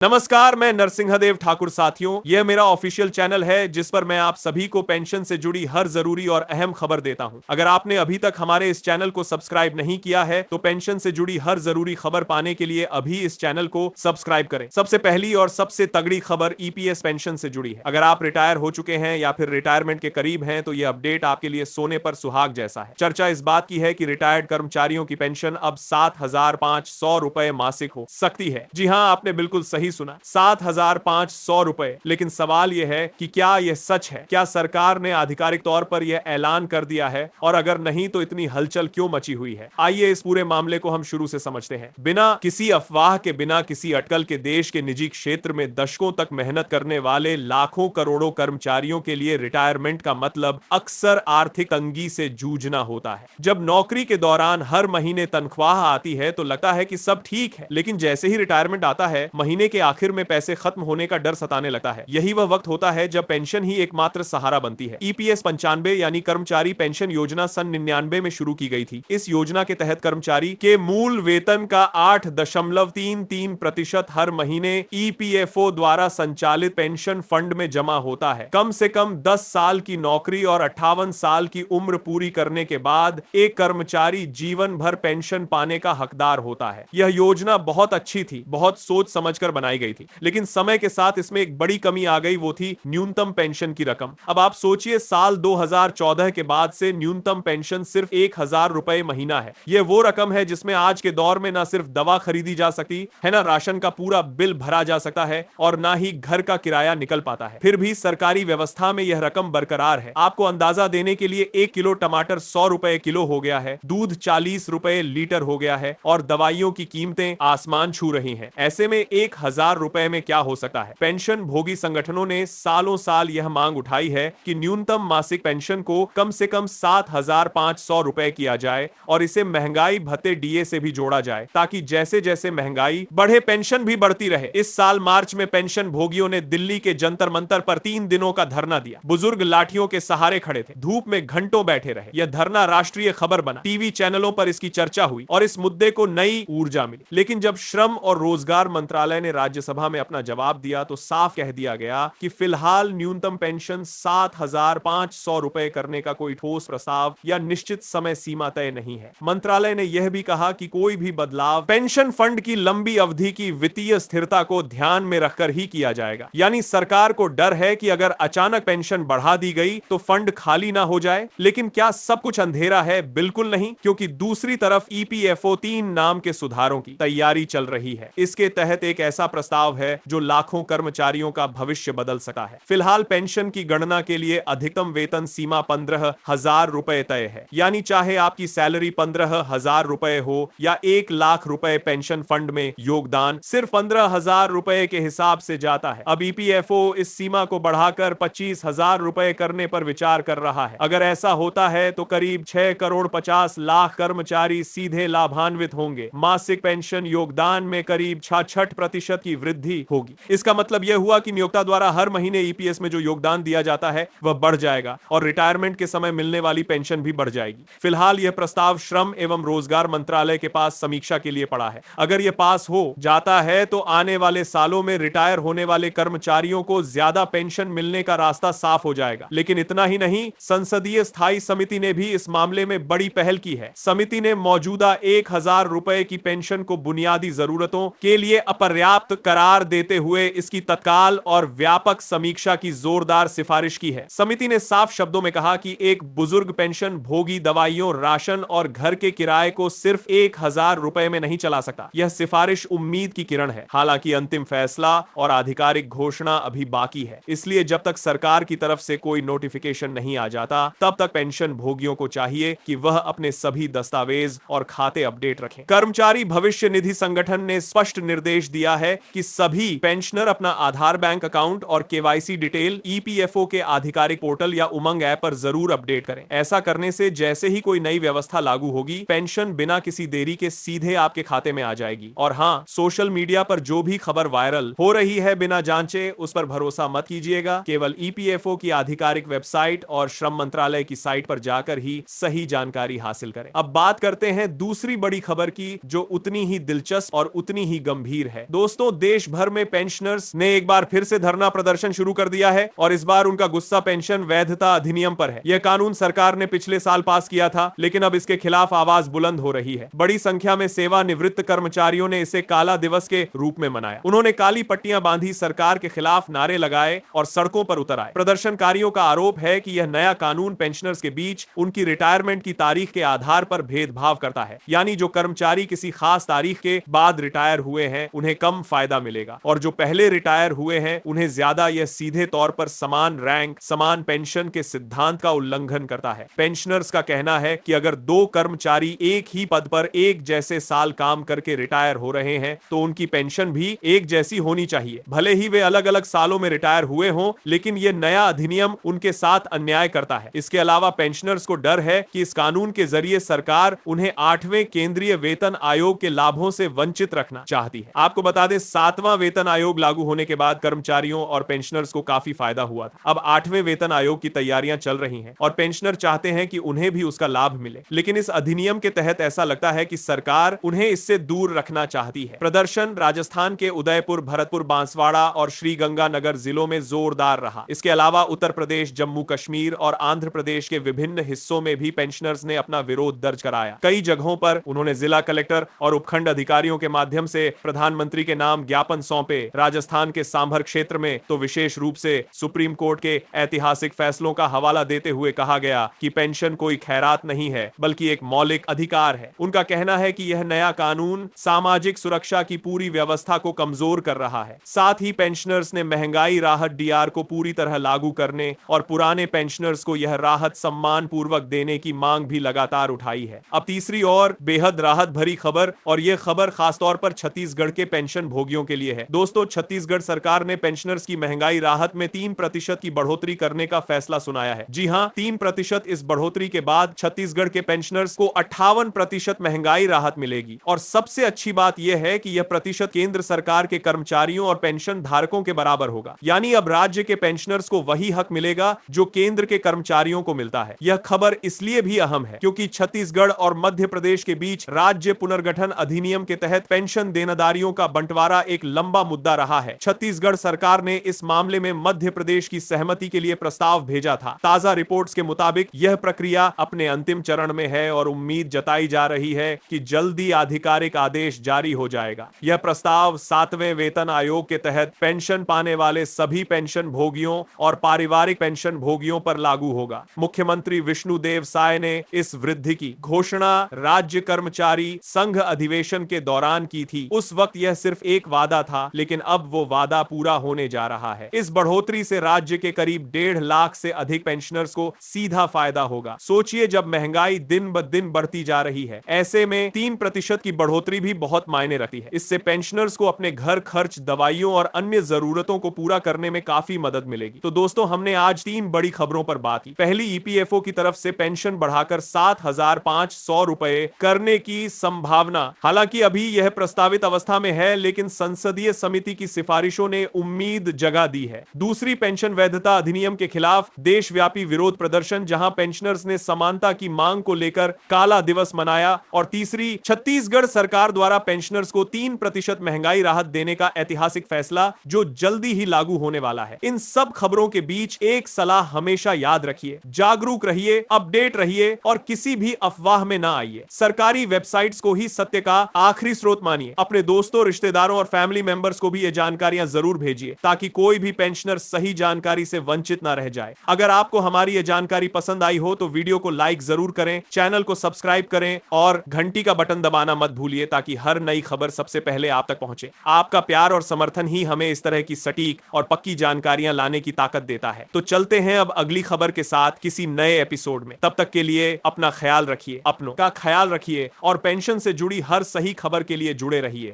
नमस्कार, मैं नरसिंहदेव ठाकुर। साथियों, यह मेरा ऑफिशियल चैनल है जिस पर मैं आप सभी को पेंशन से जुड़ी हर जरूरी और अहम खबर देता हूं। अगर आपने अभी तक हमारे इस चैनल को सब्सक्राइब नहीं किया है तो पेंशन से जुड़ी हर जरूरी खबर पाने के लिए अभी इस चैनल को सब्सक्राइब करें। सबसे पहली और सबसे तगड़ी खबर ईपीएस पेंशन से जुड़ी है। अगर आप रिटायर हो चुके हैं या फिर रिटायरमेंट के करीब हैं तो यह अपडेट आपके लिए सोने पर सुहाग जैसा है। चर्चा इस बात की है कि रिटायर्ड कर्मचारियों की पेंशन अब 7,500 रुपए मासिक हो सकती है। जी हां, आपने बिल्कुल सही सुना, 7,500 रुपए। लेकिन सवाल यह है कि क्या यह सच है? क्या सरकार ने आधिकारिक तौर पर यह ऐलान कर दिया है? और अगर नहीं तो इतनी हलचल क्यों मची हुई है? आइए इस पूरे मामले को हम शुरू से समझते हैं। बिना किसी अफवाह के, बिना किसी अटकल के, देश के निजी क्षेत्र में दशकों तक मेहनत करने वाले लाखों करोड़ों कर्मचारियों के लिए रिटायरमेंट का मतलब अक्सर आर्थिक तंगी से जूझना होता है। जब नौकरी के दौरान हर महीने तनख्वाह आती है तो लगता है कि सब ठीक है, लेकिन जैसे ही रिटायरमेंट आता है, महीने के आखिर में पैसे खत्म होने का डर सताने लगता है। यही वह वक्त होता है जब पेंशन ही एकमात्र सहारा बनती है। ईपीएस 95 यानी कर्मचारी पेंशन योजना सन 99 में शुरू की गई थी। इस योजना के तहत कर्मचारी के मूल वेतन का 8.33% हर महीने ईपीएफओ द्वारा संचालित पेंशन फंड में जमा होता है। कम से कम 10 साल की नौकरी और 58 साल की उम्र पूरी करने के बाद एक कर्मचारी जीवन भर पेंशन पाने का हकदार होता है। यह योजना बहुत अच्छी थी, बहुत सोच समझकर बनाई गई थी, लेकिन समय के साथ इसमें एक बड़ी कमी आ गई, वो थी न्यूनतम पेंशन की रकम। अब आप सोचिए, साल 2014 के बाद से न्यूनतम पेंशन सिर्फ 1,000 रुपए महीना है। यह वो रकम है जिसमें आज के दौर में ना सिर्फ दवा खरीदी जा सकती है, ना राशन का पूरा बिल भरा जा सकता है, और ना ही घर का किराया निकल पाता है। फिर भी सरकारी व्यवस्था में यह रकम बरकरार है। आपको अंदाजा देने के लिए 1 किलो टमाटर 100 रुपए किलो हो गया है, दूध 40 रुपए लीटर हो गया है, और दवाइयों की कीमतें आसमान छू रही हैं। ऐसे में 1,000 रुपए में क्या हो सकता है? पेंशन भोगी संगठनों ने सालों साल यह मांग उठाई है कि न्यूनतम मासिक पेंशन को कम से कम 7,500 रुपए किया जाए और इसे महंगाई भत्ते डीए से भी जोड़ा जाए, ताकि जैसे जैसे महंगाई बढ़े पेंशन भी बढ़ती रहे। इस साल मार्च में पेंशन भोगियों ने दिल्ली के जंतर मंतर पर 3 दिनों का धरना दिया। बुजुर्ग लाठियों के सहारे खड़े थे, धूप में घंटों बैठे रहे। यह धरना राष्ट्रीय खबर बना, टीवी चैनलों पर इसकी चर्चा हुई और इस मुद्दे को नई ऊर्जा मिली। लेकिन जब श्रम और रोजगार मंत्रालय ने राज्यसभा में अपना जवाब दिया तो साफ कह दिया गया कि फिलहाल न्यूनतम पेंशन 7,500 रुपए करने का कोई ठोस प्रस्ताव या निश्चित समय सीमा तय नहीं है। मंत्रालय ने यह भी कहा कि कोई भी बदलाव पेंशन फंड की लंबी अवधि की वित्तीय स्थिरता को ध्यान में रखकर ही किया जाएगा। यानी सरकार को डर है कि अगर अचानक पेंशन बढ़ा दी गई तो फंड खाली ना हो जाए। लेकिन क्या सब कुछ अंधेरा है? बिल्कुल नहीं, क्योंकि दूसरी तरफ ईपीएफओ 3 नाम के सुधारों की तैयारी चल रही है। इसके तहत एक ऐसा प्रस्ताव है जो लाखों कर्मचारियों का भविष्य बदल सकता है। फिलहाल पेंशन की गणना के लिए अधिकतम वेतन सीमा 15,000 रुपए तय है। यानी चाहे आपकी सैलरी 15,000 रुपए हो या 1,00,000 रुपए पेंशन फंड में योगदान सिर्फ 15,000 रुपए के हिसाब से जाता है। अब ईपीएफओ इस सीमा को बढ़ाकर 25,000 रुपए करने पर विचार कर रहा है। अगर ऐसा होता है तो करीब 6 करोड़ 50 लाख कर्मचारी सीधे लाभान्वित होंगे। मासिक पेंशन योगदान में करीब 66% की वृद्धि होगी। इसका मतलब यह हुआ कि नियोक्ता द्वारा हर महीने ईपीएस में जो योगदान दिया जाता है वह बढ़ जाएगा और रिटायरमेंट के समय मिलने वाली पेंशन भी बढ़ जाएगी। फिलहाल यह प्रस्ताव श्रम एवं रोजगार मंत्रालय के पास समीक्षा के लिए पड़ा है। अगर यह पास हो जाता है तो आने वाले सालों में रिटायर होने वाले कर्मचारियों को ज्यादा पेंशन मिलने का रास्ता साफ हो जाएगा। लेकिन इतना ही नहीं, संसदीय स्थायी समिति ने भी इस मामले में बड़ी पहल की है। समिति ने मौजूदा 1,000 रुपए की पेंशन को बुनियादी जरूरतों के लिए अपर्याप्त करार देते हुए इसकी तत्काल और व्यापक समीक्षा की जोरदार सिफारिश की है। समिति ने साफ शब्दों में कहा कि एक बुजुर्ग पेंशन भोगी दवाइयों, राशन और घर के किराए को सिर्फ 1,000 रुपए में नहीं चला सकता। यह सिफारिश उम्मीद की किरण है। हालांकि अंतिम फैसला और आधिकारिक घोषणा अभी बाकी है, इसलिए जब तक सरकार की तरफ से कोई नोटिफिकेशन नहीं आ जाता तब तक पेंशन भोगियों को चाहिए कि वह अपने सभी दस्तावेज और खाते अपडेट रखें। कर्मचारी भविष्य निधि संगठन ने स्पष्ट निर्देश दिया है कि सभी पेंशनर अपना आधार बैंक अकाउंट और केवाईसी डिटेल ईपीएफओ के आधिकारिक पोर्टल या उमंग ऐप पर जरूर अपडेट करें। ऐसा करने से जैसे ही कोई नई व्यवस्था लागू होगी, पेंशन बिना किसी देरी के सीधे आपके खाते में आ जाएगी। और हाँ, सोशल मीडिया पर जो भी खबर वायरल हो रही है बिना जांचे उस पर भरोसा मत कीजिएगा। केवल ईपीएफओ की आधिकारिक वेबसाइट और श्रम मंत्रालय की साइट पर जाकर ही सही जानकारी हासिल करें। अब बात करते हैं दूसरी बड़ी खबर की, जो उतनी ही दिलचस्प और उतनी ही गंभीर है। दोस्तों, दोस्तों, देश भर में पेंशनर्स ने एक बार फिर से धरना प्रदर्शन शुरू कर दिया है और इस बार उनका गुस्सा पेंशन वैधता अधिनियम पर है। यह कानून सरकार ने पिछले साल पास किया था, लेकिन अब इसके खिलाफ आवाज बुलंद हो रही है। बड़ी संख्या में सेवानिवृत्त कर्मचारियों ने इसे काला दिवस के रूप में मनाया। उन्होंने काली पट्टियां बांधी, सरकार के खिलाफ नारे लगाए और सड़कों पर उतर आए। प्रदर्शनकारियों का आरोप है कि यह नया कानून पेंशनर्स के बीच उनकी रिटायरमेंट की तारीख के आधार पर भेदभाव करता है, यानी जो कर्मचारी किसी खास तारीख के बाद रिटायर हुए हैं उन्हें कम फायदा मिलेगा और जो पहले रिटायर हुए हैं उन्हें ज्यादा। यह सीधे तौर पर समान रैंक समान पेंशन के सिद्धांत का उल्लंघन करता है। पेंशनर्स का कहना है कि अगर दो कर्मचारी एक ही पद पर एक जैसे साल काम करके रिटायर हो रहे हैं तो उनकी पेंशन भी एक जैसी होनी चाहिए, भले ही वे अलग अलग सालों में रिटायर हुए हों। लेकिन यह नया अधिनियम उनके साथ अन्याय करता है। इसके अलावा पेंशनर्स को डर है कि इस कानून के जरिए सरकार उन्हें 8वें केंद्रीय वेतन आयोग के लाभों से वंचित रखना चाहती है। आपको बता दें, 7वां वेतन आयोग लागू होने के बाद कर्मचारियों और पेंशनर्स को काफी फायदा हुआ था। अब 8वें वेतन आयोग की तैयारियां चल रही हैं और पेंशनर चाहते हैं कि उन्हें भी उसका लाभ मिले, लेकिन इस अधिनियम के तहत ऐसा लगता है कि सरकार उन्हें इससे दूर रखना चाहती है। प्रदर्शन राजस्थान के उदयपुर, भरतपुर, बांसवाड़ा और श्रीगंगानगर जिलों में जोरदार रहा। इसके अलावा उत्तर प्रदेश, जम्मू कश्मीर और आंध्र प्रदेश के विभिन्न हिस्सों में भी पेंशनर्स ने अपना विरोध दर्ज कराया। कई जगहों पर उन्होंने जिला कलेक्टर और उपखंड अधिकारियों के माध्यम से प्रधानमंत्री के नाम ज्ञापन सौंपे। राजस्थान के सांभर क्षेत्र में तो विशेष रूप से सुप्रीम कोर्ट के ऐतिहासिक फैसलों का हवाला देते हुए कहा गया कि पेंशन कोई खैरात नहीं है बल्कि एक मौलिक अधिकार है। उनका कहना है कि यह नया कानून सामाजिक सुरक्षा की पूरी व्यवस्था को कमजोर कर रहा है। साथ ही पेंशनर्स ने महंगाई राहत डीआर को पूरी तरह लागू करने और पुराने पेंशनर्स को यह राहत सम्मान पूर्वक देने की मांग भी लगातार उठाई है। अब तीसरी और बेहद राहत भरी खबर, और यह खबर खासतौर पर छत्तीसगढ़ के पेंशन भोगियों के लिए है। दोस्तों, छत्तीसगढ़ सरकार ने पेंशनर्स की महंगाई राहत में 3% की बढ़ोतरी करने का फैसला सुनाया है। जी हां, 3%। इस बढ़ोतरी के बाद छत्तीसगढ़ के पेंशनर्स को 58% महंगाई राहत मिलेगी और सबसे अच्छी बात यह है कि यह प्रतिशत केंद्र सरकार के कर्मचारियों और पेंशन धारकों के बराबर होगा, यानी अब राज्य के पेंशनर्स को वही हक मिलेगा जो केंद्र के कर्मचारियों को मिलता है। यह खबर इसलिए भी अहम है क्योंकि छत्तीसगढ़ और मध्य प्रदेश के बीच राज्य पुनर्गठन अधिनियम के तहत पेंशन देनदारियों का बंटवारा एक लंबा मुद्दा रहा है। छत्तीसगढ़ सरकार ने इस मामले में मध्य प्रदेश की सहमति के लिए प्रस्ताव भेजा था। ताजा रिपोर्ट्स के मुताबिक यह प्रक्रिया अपने अंतिम चरण में है और उम्मीद जताई जा रही है कि जल्दी आधिकारिक आदेश जारी हो जाएगा। यह प्रस्ताव 7वें वेतन आयोग के तहत पेंशन पाने वाले सभी पेंशन भोगियों और पारिवारिक पेंशन भोगियों पर लागू होगा। मुख्यमंत्री विष्णुदेव साय ने इस वृद्धि की घोषणा राज्य कर्मचारी संघ अधिवेशन के दौरान की थी। उस वक्त यह सिर्फ एक वादा था, लेकिन अब वो वादा पूरा होने जा रहा है। इस बढ़ोतरी से राज्य के करीब 1.5 लाख से अधिक पेंशनर्स को सीधा फायदा होगा। सोचिए, जब महंगाई दिन ब दिन बढ़ती जा रही है, ऐसे में 3% की बढ़ोतरी भी बहुत मायने रखती है। इससे पेंशनर्स को अपने घर खर्च, दवाइयों और अन्य जरूरतों को पूरा करने में काफी मदद मिलेगी। तो दोस्तों, हमने आज 3 बड़ी खबरों पर बात की। पहली, ईपीएफओ की तरफ से पेंशन बढ़ाकर 7,500 रुपए करने की संभावना। हालांकि अभी यह प्रस्तावित अवस्था में है, लेकिन संसदीय समिति की सिफारिशों ने उम्मीद जगा दी है। दूसरी, पेंशन वैधता अधिनियम के खिलाफ देशव्यापी विरोध प्रदर्शन, जहां पेंशनर्स ने समानता की मांग को लेकर काला दिवस मनाया। और तीसरी, छत्तीसगढ़ सरकार द्वारा पेंशनर्स को 3% महंगाई राहत देने का ऐतिहासिक फैसला, जो जल्दी ही लागू होने वाला है। इन सब खबरों के बीच एक सलाह हमेशा याद रखिए, जागरूक रहिए, अपडेट रहिए और किसी भी अफवाह में ना आइए। सरकारी वेबसाइट्स को ही सत्य का आखिरी स्रोत मानिए। अपने दोस्तों, रिश्तेदारों और फैमिली मेंबर्स को भी ये जानकारियां जरूर भेजिए ताकि कोई भी पेंशनर सही जानकारी से वंचित ना रह जाए। अगर आपको हमारी ये जानकारी पसंद आई हो तो वीडियो को लाइक जरूर करें, चैनल को सब्सक्राइब करें और घंटी का बटन दबाना मत भूलिए ताकि हर नई खबर सबसे पहले आप तक पहुंचे। आपका प्यार और समर्थन ही हमें इस तरह की सटीक और पक्की जानकारियां लाने की ताकत देता है। तो चलते हैं अब अगली खबर के साथ किसी नए एपिसोड में। तब तक के लिए अपना ख्याल रखिए, अपनों का ख्याल रखिए और पेंशन से जुड़ी हर सही खबर के लिए जुड़े रहिए।